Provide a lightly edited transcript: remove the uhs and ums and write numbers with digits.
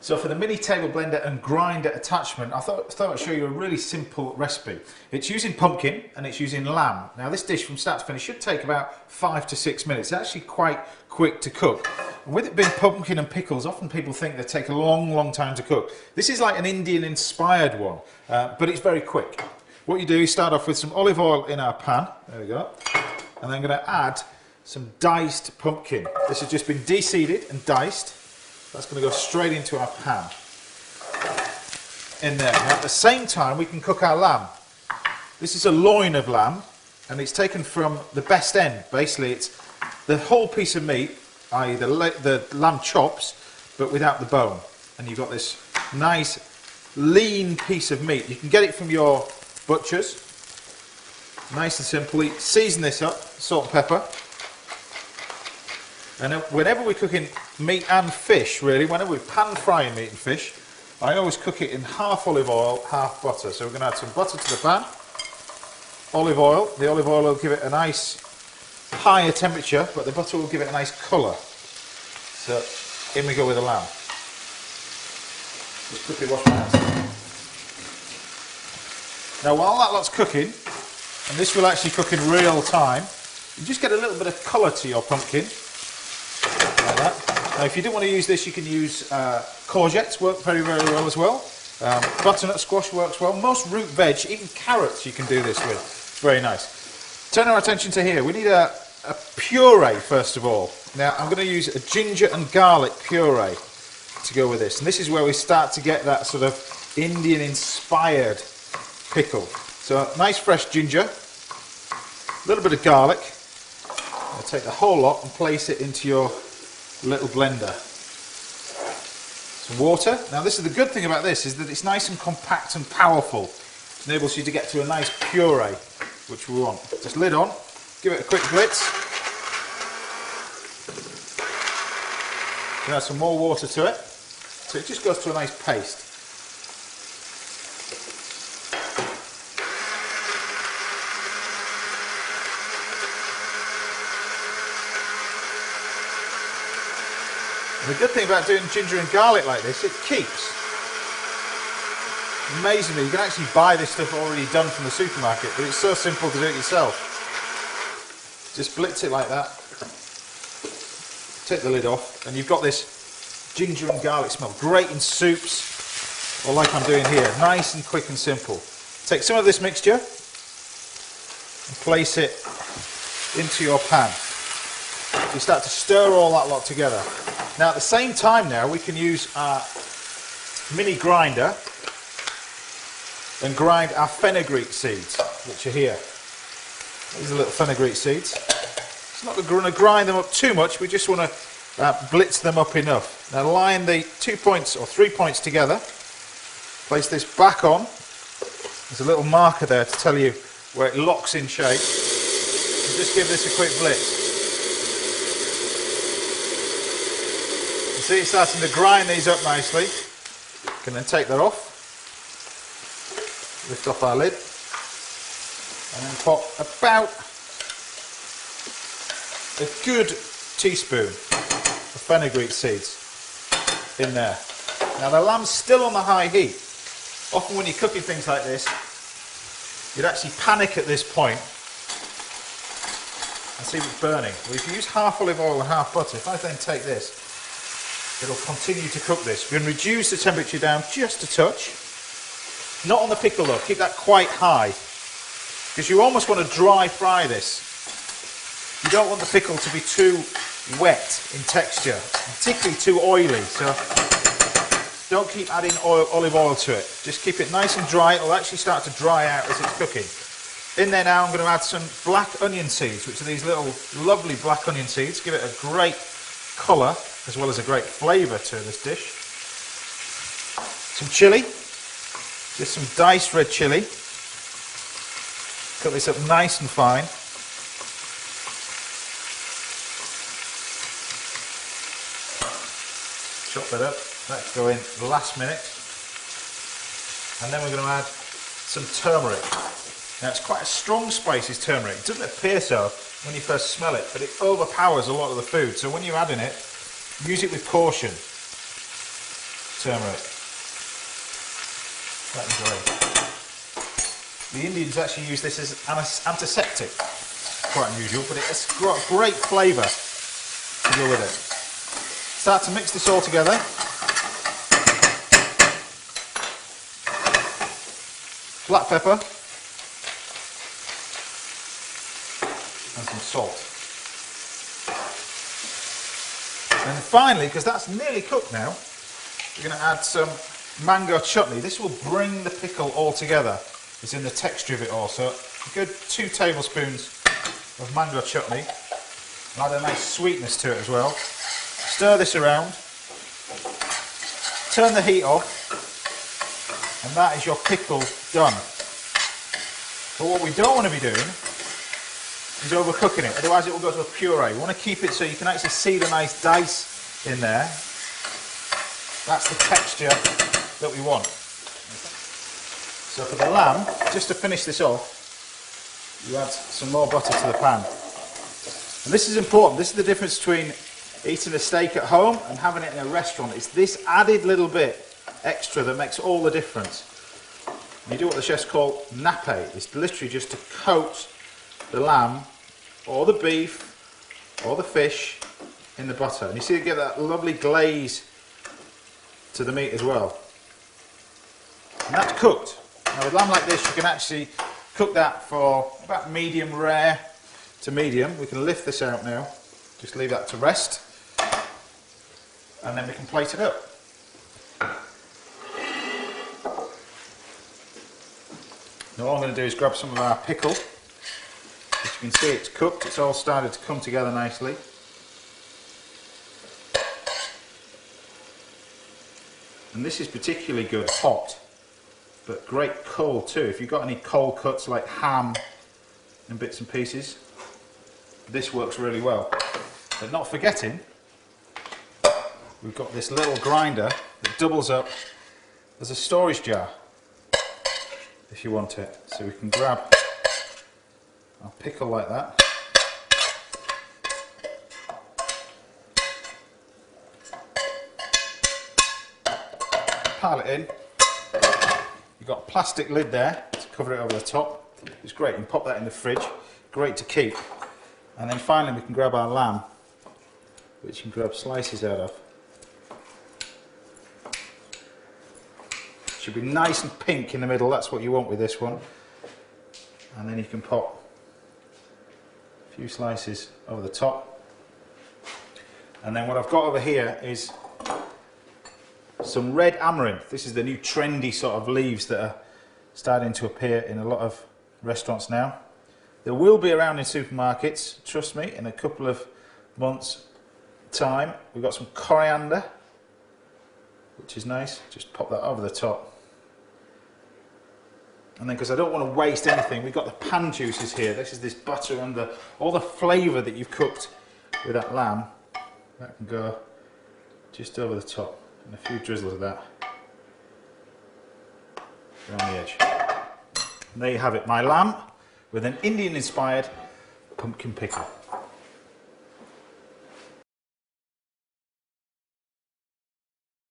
So for the mini table blender and grinder attachment, I thought I'd show you a really simple recipe. It's using pumpkin and it's using lamb. Now this dish from start to finish should take about 5 to 6 minutes. It's actually quite quick to cook. With it being pumpkin and pickles, often people think they take a long time to cook. This is like an Indian inspired one, but it's very quick. What you do is start off with some olive oil in our pan. There we go. And then I'm going to add some diced pumpkin. This has just been de-seeded and diced. That's going to go straight into our pan. In there. Now at the same time we can cook our lamb. This is a loin of lamb and it's taken from the best end. Basically it's the whole piece of meat, i.e. the lamb chops, but without the bone. And you've got this nice lean piece of meat. You can get it from your butchers. Nice and simply. Season this up, salt and pepper. And whenever we're cooking meat and fish, really, whenever we're pan frying meat and fish, I always cook it in half olive oil, half butter. So we're going to add some butter to the pan, olive oil. The olive oil will give it a nice higher temperature, but the butter will give it a nice colour. So in we go with the lamb. Just quickly wash my hands. Now while that lot's cooking, and this will actually cook in real time, you just get a little bit of colour to your pumpkin. Like that. Now if you don't want to use this, you can use courgettes, work very well as well. Butternut squash works well. Most root veg, even carrots you can do this with. Very nice. Turn our attention to here. We need a puree first of all. Now I'm going to use a ginger and garlic puree to go with this. And this is where we start to get that sort of Indian inspired pickle. So nice fresh ginger, a little bit of garlic. I'll take the whole lot and place it into your little blender. Some water. Now this is the good thing about this, is that it's nice and compact and powerful. It enables you to get to a nice puree, which we want. Just lid on, give it a quick blitz. You add some more water to it, so it just goes to a nice paste. And the good thing about doing ginger and garlic like this, it keeps. Amazingly, you can actually buy this stuff already done from the supermarket, but it's so simple to do it yourself. Just blitz it like that. Take the lid off, and you've got this ginger and garlic smell. Great in soups, or like I'm doing here. Nice and quick and simple. Take some of this mixture and place it into your pan. You start to stir all that lot together. Now at the same time now we can use our mini grinder and grind our fenugreek seeds, which are here. These are little fenugreek seeds. It's not going to grind them up too much, we just want to blitz them up enough. Now line the 2 points or 3 points together, place this back on. There's a little marker there to tell you where it locks in shape. And just give this a quick blitz. See, it's starting to grind these up nicely. You can then take that off, lift off our lid, and then pop about a good teaspoon of fenugreek seeds in there. Now the lamb's still on the high heat. Often when you're cooking things like this, you'd actually panic at this point and see if it's burning. Well, if you use half olive oil and half butter, if I then take this, it'll continue to cook this. We can reduce the temperature down just a touch. Not on the pickle though, keep that quite high. Because you almost want to dry fry this. You don't want the pickle to be too wet in texture, particularly too oily. So don't keep adding olive oil to it. Just keep it nice and dry. It'll actually start to dry out as it's cooking. In there now I'm going to add some black onion seeds, which are these little lovely black onion seeds. Give it a great colour, as well as a great flavour to this dish. Some chilli, just some diced red chilli. Cut this up nice and fine. Chop that up, that can go in the last minute. And then we're going to add some turmeric. Now it's quite a strong spicy turmeric. It doesn't appear so when you first smell it, but it overpowers a lot of the food. So when you're adding it, use it with caution. turmeric. That is great. The Indians actually use this as an antiseptic. Quite unusual, but it's got great flavour to go with it. Start to mix this all together. Black pepper. And some salt. And finally, because that's nearly cooked now, we're going to add some mango chutney. This will bring the pickle all together. It's in the texture of it all. So a good 2 tablespoons of mango chutney. Add a nice sweetness to it as well. Stir this around. Turn the heat off. And that is your pickle done. But what we don't want to be doing is overcooking it, otherwise it will go to a puree. We want to keep it so you can actually see the nice dice in there. That's the texture that we want. So for the lamb, just to finish this off, you add some more butter to the pan. And this is important. This is the difference between eating a steak at home and having it in a restaurant. It's this added little bit extra that makes all the difference. You do what the chefs call nappe. It's literally just to coat the lamb or the beef or the fish in the butter. And you see you get that lovely glaze to the meat as well. And that's cooked. Now with lamb like this, you can actually cook that for about medium rare to medium. We can lift this out now. Just leave that to rest. And then we can plate it up. Now all I'm going to do is grab some of our pickle. As you can see, it's cooked. It's all started to come together nicely. And this is particularly good hot, but great cold too. If you've got any cold cuts like ham and bits and pieces, this works really well. But not forgetting, we've got this little grinder that doubles up as a storage jar if you want it. So we can grab our pickle like that. Pile it in. You've got a plastic lid there to cover it over the top. It's great, you can pop that in the fridge. Great to keep. And then finally we can grab our lamb, which you can grab slices out of. Should be nice and pink in the middle, that's what you want with this one. And then you can pop a few slices over the top. And then what I've got over here is some red amaranth. This is the new trendy sort of leaves that are starting to appear in a lot of restaurants now. There will be around in supermarkets, trust me, in a couple of months' time. We've got some coriander, which is nice. Just pop that over the top. And then, because I don't want to waste anything, we've got the pan juices here. This is this butter and all the flavour that you've cooked with that lamb. That can go just over the top. And a few drizzles of that around the edge. And there you have it, my lamb with an Indian-inspired pumpkin pickle.